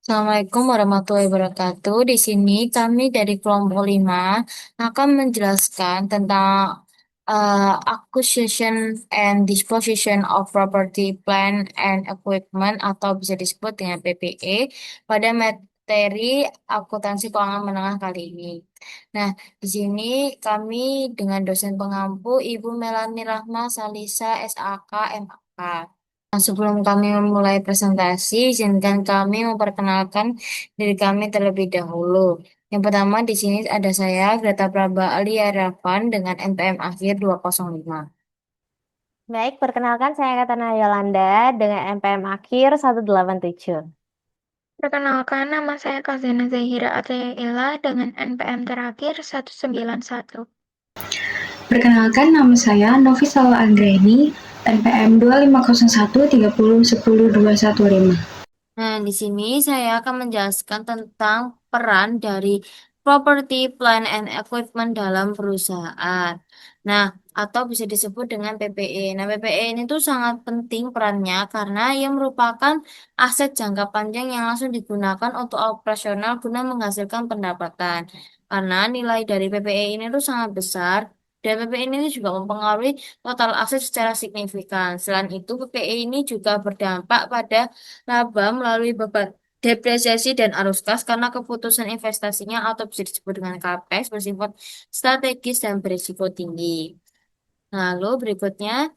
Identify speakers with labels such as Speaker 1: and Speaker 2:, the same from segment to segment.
Speaker 1: Assalamualaikum warahmatullahi wabarakatuh. Di sini kami dari kelompok 5 akan menjelaskan tentang acquisition and disposition of property, plant and equipment atau bisa disebut dengan PPE pada materi akuntansi keuangan menengah kali ini. Nah, di sini kami dengan dosen pengampu Ibu Melani Rahma Salisa SAK MAK. Nah, sebelum kami memulai presentasi, izinkan kami memperkenalkan diri kami terlebih dahulu. Yang pertama di sini ada saya, Greta Praba Alia Ravan dengan NPM akhir 205.
Speaker 2: Baik, perkenalkan saya Katana Yolanda dengan NPM akhir 187.
Speaker 3: Perkenalkan, nama saya Kazena Zahira Atayela dengan NPM terakhir 191.
Speaker 4: Perkenalkan, nama saya Novi Sawa Anggraini, NPM 250130100215.
Speaker 1: Nah, di sini saya akan menjelaskan tentang peran dari property, plant, and equipment dalam perusahaan. Nah, atau bisa disebut dengan PPE. Nah, PPE ini tuh sangat penting perannya karena ia merupakan aset jangka panjang yang langsung digunakan untuk operasional guna menghasilkan pendapatan. Karena nilai dari PPE ini tuh sangat besar. Dan PPE ini juga mempengaruhi total aset secara signifikan. Selain itu, PPE ini juga berdampak pada laba melalui beban depresiasi dan arus kas karena keputusan investasinya atau bisa disebut dengan CAPEX bersifat strategis dan berisiko tinggi. Lalu berikutnya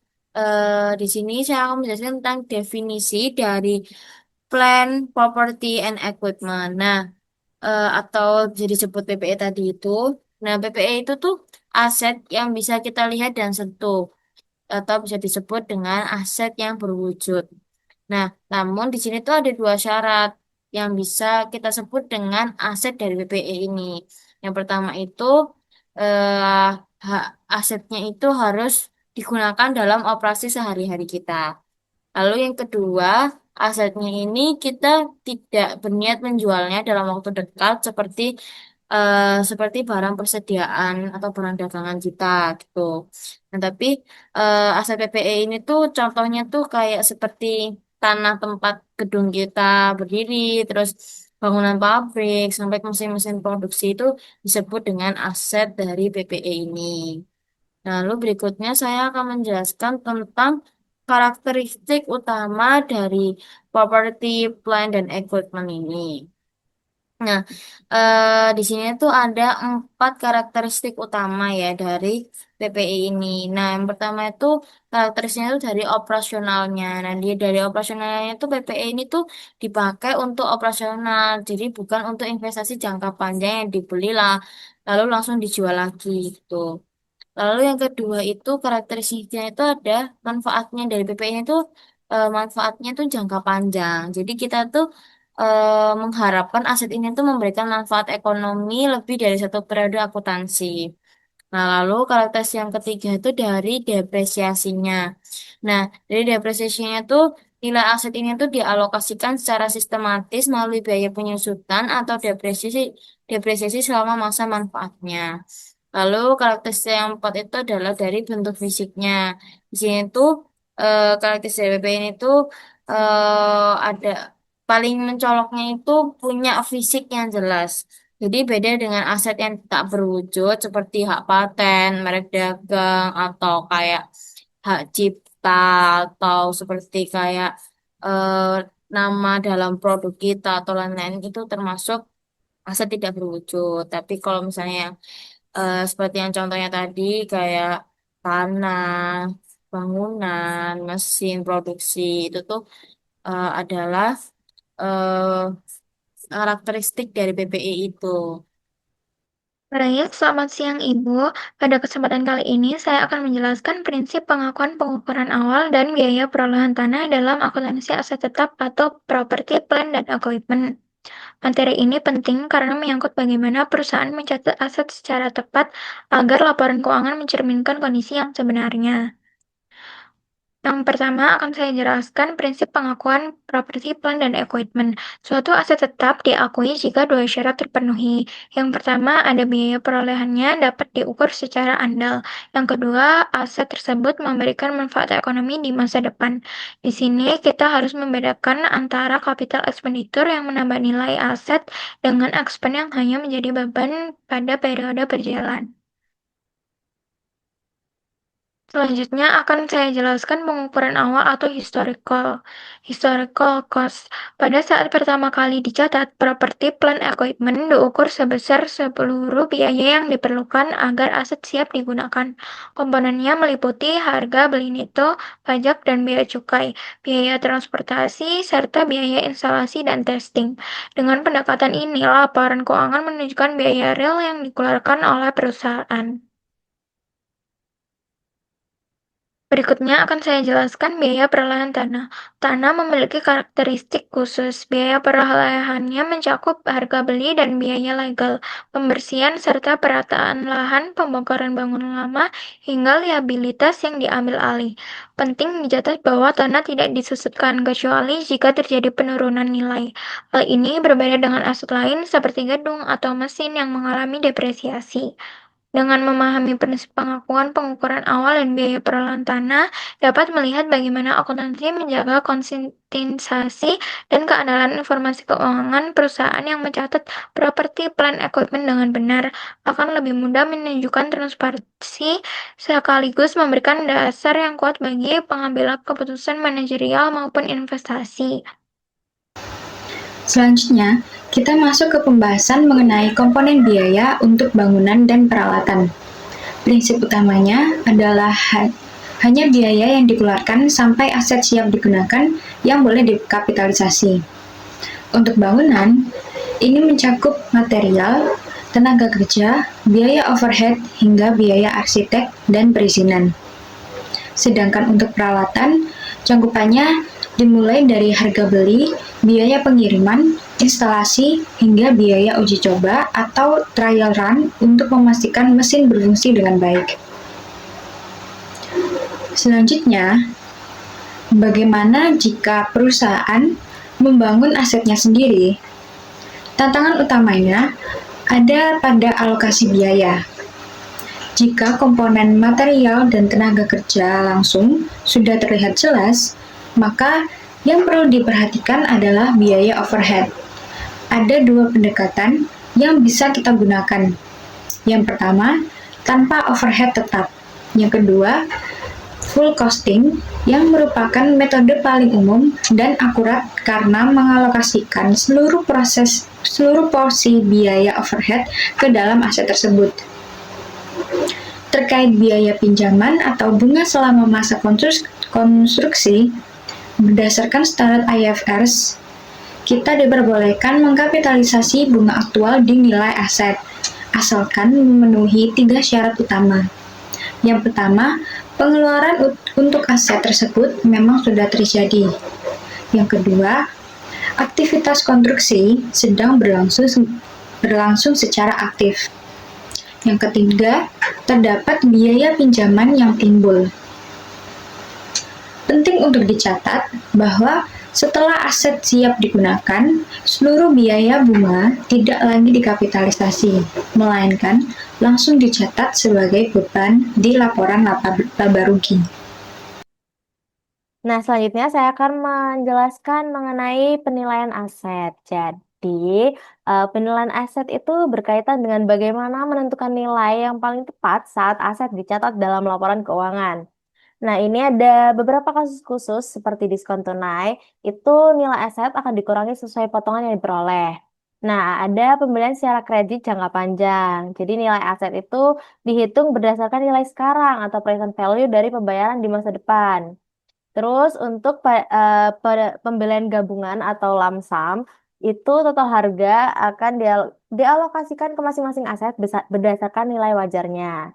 Speaker 1: di sini saya akan menjelaskan tentang definisi dari plan, property, and equipment. Nah, atau bisa disebut PPE tadi itu. Nah, PPE itu tuh aset yang bisa kita lihat dan sentuh atau bisa disebut dengan aset yang berwujud. Nah, namun di sini tuh ada dua syarat yang bisa kita sebut dengan aset dari BPE ini. Yang pertama itu eh, asetnya itu harus digunakan dalam operasi sehari-hari kita. Lalu yang kedua, asetnya ini kita tidak berniat menjualnya dalam waktu dekat seperti barang persediaan atau barang dagangan kita gitu. Nah, tapi aset PPE ini tuh contohnya tuh kayak seperti tanah tempat gedung kita berdiri, terus bangunan pabrik, sampai mesin-mesin produksi itu disebut dengan aset dari PPE ini. Lalu berikutnya saya akan menjelaskan tentang karakteristik utama dari property, plant, dan equipment ini. Nah, di sini tuh ada 4 karakteristik utama ya dari PPI ini. Nah, yang pertama itu karakteristiknya itu dari operasionalnya. Nah, dari operasionalnya itu PPI ini tuh dipakai untuk operasional, jadi bukan untuk investasi jangka panjang yang dibeli lah, lalu langsung dijual lagi gitu. Lalu yang kedua itu karakteristiknya itu ada manfaatnya dari PPI itu manfaatnya tuh jangka panjang. Jadi kita tuh mengharapkan aset ini tuh memberikan manfaat ekonomi lebih dari satu periode akuntansi. Nah, lalu karakteristik yang ketiga itu dari depresiasinya. Nah, dari depresiasinya tuh nilai aset ini tuh dialokasikan secara sistematis melalui biaya penyusutan atau depresiasi selama masa manfaatnya. Lalu karakteristik yang empat itu adalah dari bentuk fisiknya. Di sini tuh karakteristik DPP ini tuh ada paling mencoloknya itu punya fisik yang jelas. Jadi beda dengan aset yang tak berwujud seperti hak paten, merek dagang, atau kayak hak cipta, atau seperti kayak eh, nama dalam produk kita atau lain-lain itu termasuk aset tidak berwujud. Tapi kalau misalnya yang seperti yang contohnya tadi kayak tanah, bangunan, mesin produksi itu tuh adalah eh, karakteristik dari PPI itu.
Speaker 3: Baik, selamat siang Ibu. Pada kesempatan kali ini saya akan menjelaskan prinsip pengakuan pengukuran awal dan biaya perolehan tanah dalam akuntansi aset tetap atau property, plant, dan equipment. Materi ini penting karena menyangkut bagaimana perusahaan mencatat aset secara tepat agar laporan keuangan mencerminkan kondisi yang sebenarnya. Yang Yang pertama akan saya jelaskan prinsip pengakuan properti, plant, dan equipment. Suatu aset tetap diakui jika dua syarat terpenuhi. Yang pertama, ada biaya perolehannya dapat diukur secara andal. Yang kedua, aset tersebut memberikan manfaat ekonomi di masa depan. Di sini kita harus membedakan antara capital expenditure yang menambah nilai aset dengan expense yang hanya menjadi beban pada periode berjalan. Selanjutnya akan saya jelaskan pengukuran awal atau historical cost. Pada saat pertama kali dicatat, properti, plant, equipment diukur sebesar seluruh biaya yang diperlukan agar aset siap digunakan. Komponennya meliputi harga beli neto, pajak, dan biaya cukai, biaya transportasi, serta biaya instalasi dan testing. Dengan pendekatan ini, laporan keuangan menunjukkan biaya real yang dikeluarkan oleh perusahaan. Berikutnya akan saya jelaskan biaya perolahan tanah. Tanah memiliki karakteristik khusus. Biaya perolahannya mencakup harga beli dan biaya legal, pembersihan serta perataan lahan, pembongkaran bangunan lama, hingga liabilitas yang diambil alih. Penting dicatat bahwa tanah tidak disusutkan kecuali jika terjadi penurunan nilai. Hal ini berbeda dengan aset lain seperti gedung atau mesin yang mengalami depresiasi. Dengan memahami prinsip pengakuan, pengukuran awal, dan biaya perolahan tanah, dapat melihat bagaimana akuntansi menjaga konsistensi dan keandalan informasi keuangan perusahaan yang mencatat properti, plant, equipment dengan benar, akan lebih mudah menunjukkan transparansi sekaligus memberikan dasar yang kuat bagi pengambilan keputusan manajerial maupun investasi.
Speaker 4: Selanjutnya, kita masuk ke pembahasan mengenai komponen biaya untuk bangunan dan peralatan. Prinsip utamanya adalah hanya biaya yang dikeluarkan sampai aset siap digunakan yang boleh dikapitalisasi. Untuk bangunan, ini mencakup material, tenaga kerja, biaya overhead, hingga biaya arsitek dan perizinan. Sedangkan untuk peralatan, cangkupannya dimulai dari harga beli, biaya pengiriman, instalasi, hingga biaya uji coba atau trial run untuk memastikan mesin berfungsi dengan baik. Selanjutnya, bagaimana jika perusahaan membangun asetnya sendiri? Tantangan utamanya ada pada alokasi biaya. Jika komponen material dan tenaga kerja langsung sudah terlihat jelas, maka yang perlu diperhatikan adalah biaya overhead. Ada dua pendekatan yang bisa kita gunakan. Yang pertama, tanpa overhead tetap. Yang kedua, full costing, yang merupakan metode paling umum dan akurat karena mengalokasikan seluruh porsi biaya overhead ke dalam aset tersebut. Terkait biaya pinjaman atau bunga selama masa konstruksi, berdasarkan standar IFRS, kita diperbolehkan mengkapitalisasi bunga aktual di nilai aset, asalkan memenuhi 3 syarat utama. Yang pertama, pengeluaran untuk aset tersebut memang sudah terjadi. Yang kedua, aktivitas konstruksi sedang berlangsung secara aktif. Yang ketiga, terdapat biaya pinjaman yang timbul. Penting untuk dicatat bahwa setelah aset siap digunakan, seluruh biaya bunga tidak lagi dikapitalisasi, melainkan langsung dicatat sebagai beban di laporan laba rugi.
Speaker 2: Nah, selanjutnya saya akan menjelaskan mengenai penilaian aset. Jadi, penilaian aset itu berkaitan dengan bagaimana menentukan nilai yang paling tepat saat aset dicatat dalam laporan keuangan. Nah, ini ada beberapa kasus khusus seperti diskon tunai, itu nilai aset akan dikurangi sesuai potongan yang diperoleh. Nah, ada pembelian secara kredit jangka panjang. Jadi nilai aset itu dihitung berdasarkan nilai sekarang atau present value dari pembayaran di masa depan. Terus untuk pembelian gabungan atau lump sum, itu total harga akan dialokasikan ke masing-masing aset berdasarkan nilai wajarnya.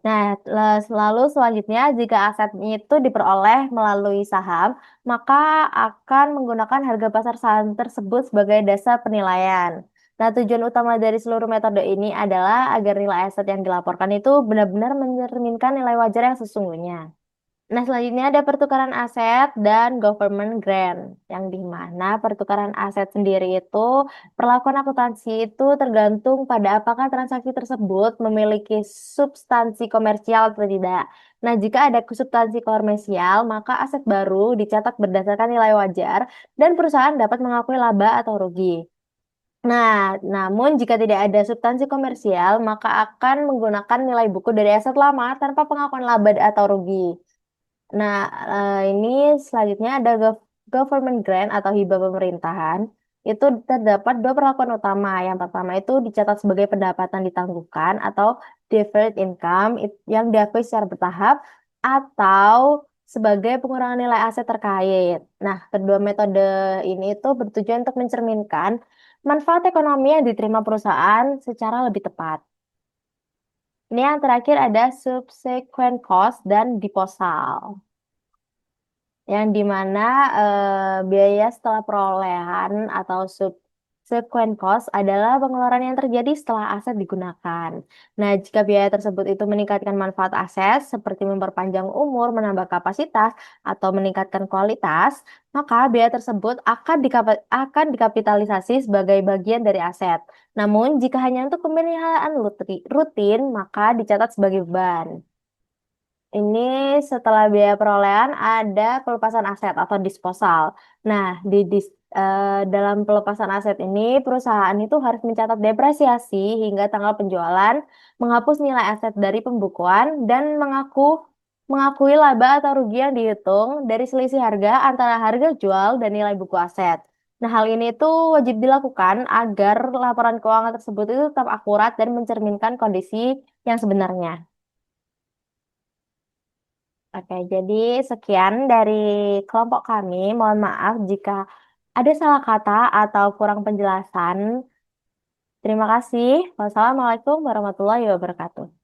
Speaker 2: Nah, lalu selanjutnya jika asetnya itu diperoleh melalui saham, maka akan menggunakan harga pasar saham tersebut sebagai dasar penilaian. Nah, tujuan utama dari seluruh metode ini adalah agar nilai aset yang dilaporkan itu benar-benar mencerminkan nilai wajar yang sesungguhnya. Nah, selanjutnya ada pertukaran aset dan government grant, yang di mana pertukaran aset sendiri itu perlakuan akuntansi itu tergantung pada apakah transaksi tersebut memiliki substansi komersial atau tidak. Nah, jika ada substansi komersial, maka aset baru dicatat berdasarkan nilai wajar dan perusahaan dapat mengakui laba atau rugi. Nah, namun jika tidak ada substansi komersial, maka akan menggunakan nilai buku dari aset lama tanpa pengakuan laba atau rugi. Nah, ini selanjutnya ada government grant atau hibah pemerintahan. Itu terdapat dua perlakuan utama. Yang pertama itu dicatat sebagai pendapatan ditangguhkan atau deferred income yang diakui secara bertahap atau sebagai pengurangan nilai aset terkait. Nah, kedua metode ini itu bertujuan untuk mencerminkan manfaat ekonomi yang diterima perusahaan secara lebih tepat. Ini yang terakhir ada subsequent cost dan disposal, yang dimana biaya setelah perolehan atau subsequent cost adalah pengeluaran yang terjadi setelah aset digunakan. Nah, jika biaya tersebut itu meningkatkan manfaat aset seperti memperpanjang umur, menambah kapasitas, atau meningkatkan kualitas, maka biaya tersebut akan dikapitalisasi sebagai bagian dari aset. Namun, jika hanya untuk pemeliharaan rutin, maka dicatat sebagai beban. Ini setelah biaya perolehan ada pelepasan aset atau disposal. Nah, dalam pelepasan aset ini perusahaan itu harus mencatat depresiasi hingga tanggal penjualan, menghapus nilai aset dari pembukuan, dan mengakui laba atau rugi yang dihitung dari selisih harga antara harga jual dan nilai buku aset. Nah, hal ini itu wajib dilakukan agar laporan keuangan tersebut itu tetap akurat dan mencerminkan kondisi yang sebenarnya. Oke, jadi sekian dari kelompok kami. Mohon maaf jika ada salah kata atau kurang penjelasan. Terima kasih. Wassalamualaikum warahmatullahi wabarakatuh.